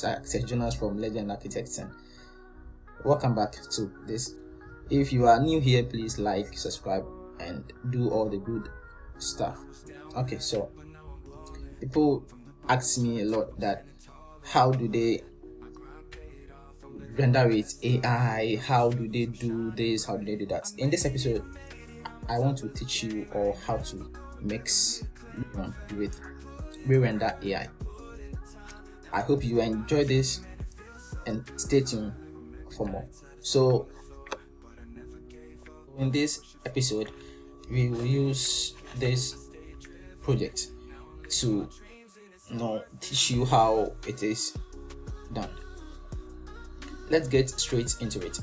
architect Jonas from Legend Architects, and welcome back to this. If you are new here, please like, subscribe, and do all the good stuff. Okay, so people ask me a lot that how do they render with AI, how do they do this, how do they do that. In this episode, I want to teach you or how to mix Lumion with ReRender AI. I hope you enjoy this and stay tuned for more. So in this episode, we will use this project to teach you how it is done. Let's get straight into it.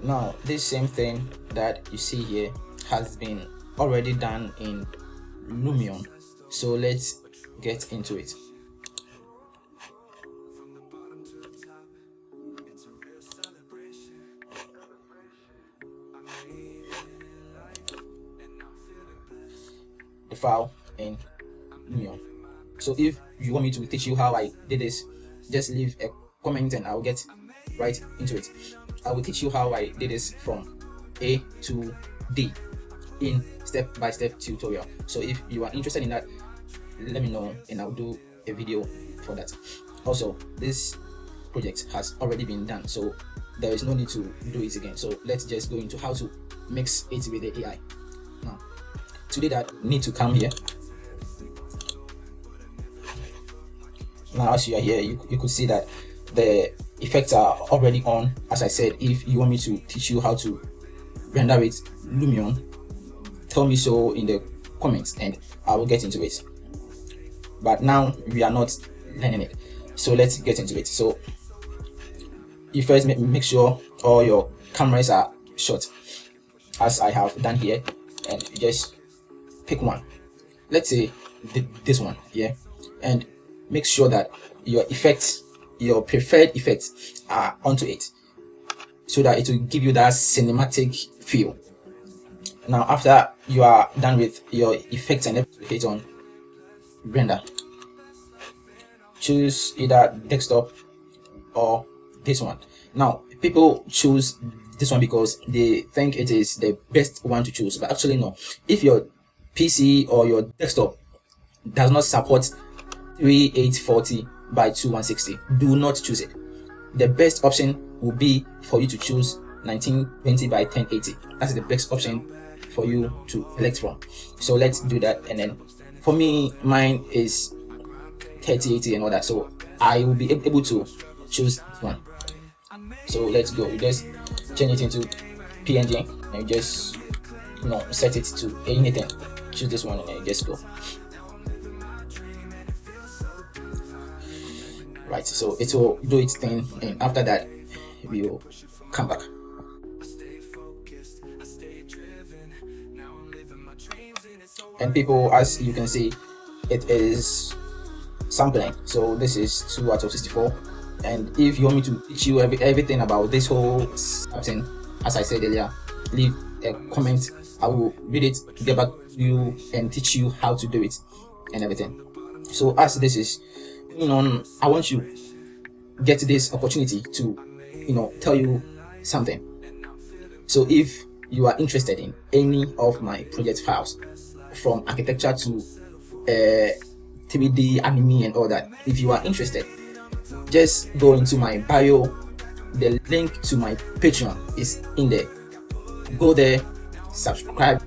Now, this same thing that you see here has been already done in Lumion, so let's get into it. The file in Lumion. So if you want me to teach you how I did this, just leave a comment and I'll get right into it. I will teach you how I did this from A to D in step-by-step tutorial. So if you are interested in that, let me know and I'll do a video for that. Also, this project has already been done, so there is no need to do it again. So let's just go into how to mix it with the AI. Now, to do that, you need to come here. Now, as you are here, you could see that the effects are already on. As I said, if you want me to teach you how to render with Lumion, tell me so in the comments and I will get into it. But now we are not learning it, so let's get into it. So you first make sure all your cameras are shot, as I have done here, and just pick one. Let's say this one, yeah, and make sure that your effects, your preferred effects, are onto it, so that it will give you that cinematic feel. Now, after you are done with your effects and everything, hit on render. Choose either desktop or this one. Now, people choose this one because they think it is the best one to choose, but actually no. If your PC or your desktop does not support 3840 by 2160, do not choose it. The best option will be for you to choose 1920 by 1080. That's the best option for you to select from. So let's do that. And then for me, mine is 3080 and all that, so I will be able to choose this one. So let's go. You just change it into PNG and you just set it to anything. Choose this one and then just go. Right, so it will do its thing, and after that we will come back. And people, as you can see, it is sampling. So this is 2 out of 64. And if you want me to teach you everything about this whole thing, as I said earlier, leave a comment. I will read it, get back to you, and teach you how to do it and everything. So as this is going on, I want you get this opportunity to tell you something. So if you are interested in any of my project files, from architecture to 3D anime and all that, if you are interested, just go into my bio. The link to my Patreon is in there. Go there, subscribe,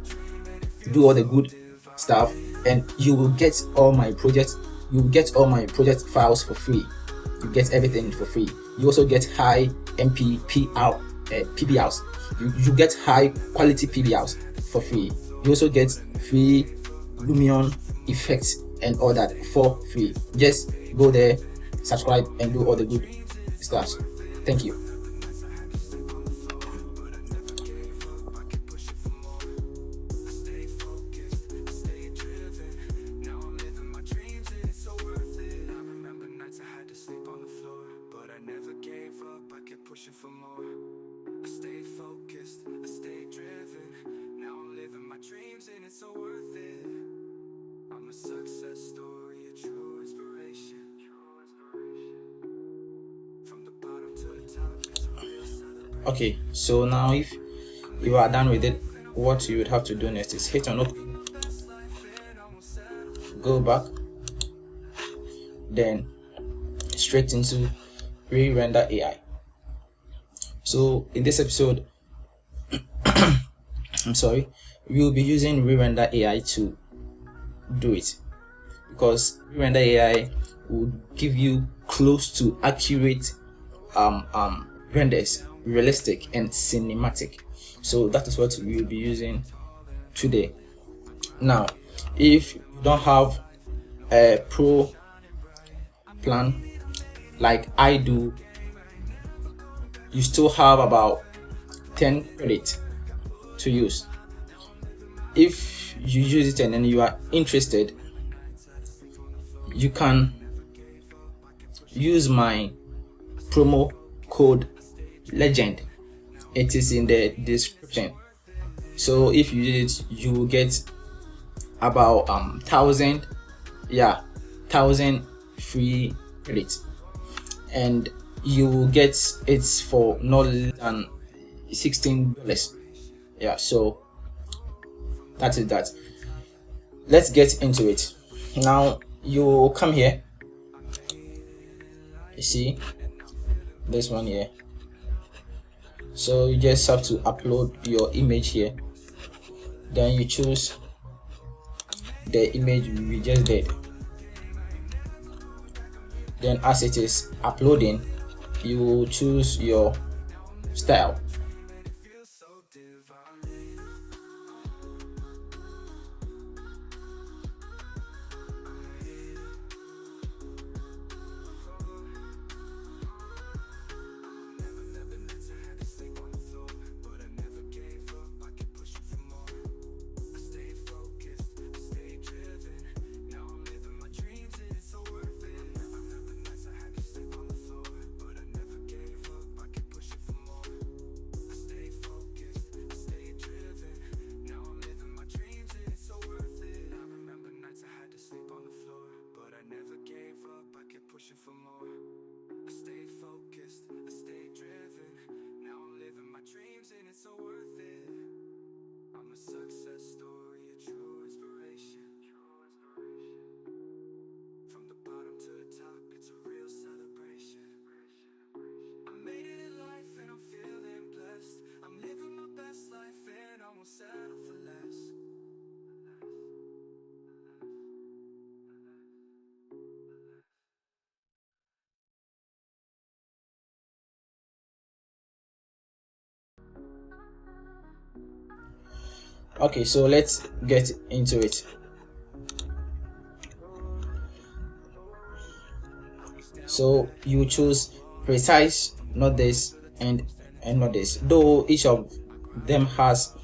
do all the good stuff, and you will get all my projects. You will get all my project files for free. You get everything for free. You also get high PBRs. You get high quality PBRs for free. You also get free Lumion effects and all that for free. Just go there, subscribe, and do all the good stuff. Thank you. Okay, so now if you are done with it, what you would have to do next is hit on OK, go back, then straight into ReRender AI. So in this episode, I'm sorry, we will be using ReRender AI to do it, because ReRender AI will give you close to accurate renders, realistic and cinematic. So that is what we will be using today. Now, if you don't have a pro plan like I do, you still have about 10 credits to use. If you use it and then you are interested, you can use my promo code legend. It is in the description. So if you use it, you will get about 1,000 free credits, and you will get it for no less than $16. Yeah, so that is that. Let's get into it. Now you come here, you see this one here, so you just have to upload your image here, then you choose the image we just did. Then as it is uploading, you will choose your style. Okay, so let's get into it. So you choose precise, not this, and not this, though each of them has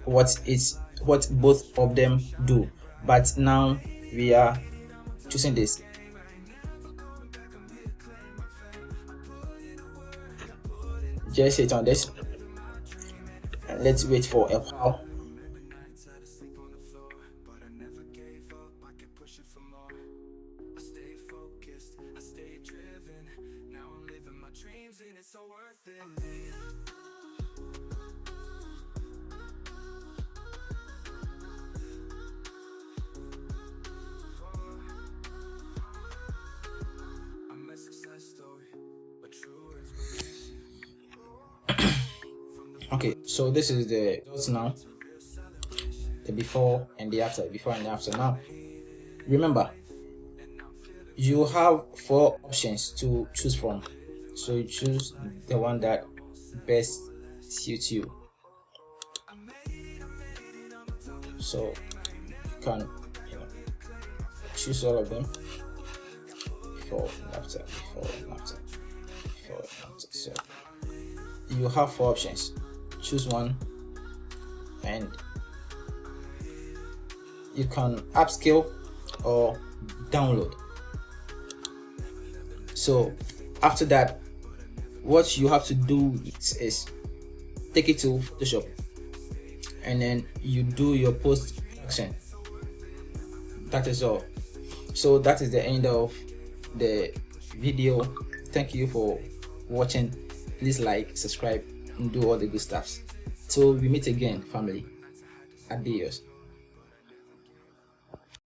what both of them do, but now we are choosing this. Just hit on this and let's wait for a while. Okay, so this is the results now, the before and the after. Now remember, you have 4 options to choose from, so you choose the one that best suits you. So you can choose all of them, before and after. So you have 4 options. Choose one and you can upscale or download. So after that, what you have to do is take it to Photoshop and then you do your post production. That is all. So that is the end of the video. Thank you for watching. Please like, subscribe, and do all the good stuffs. So we meet again, family. Adios.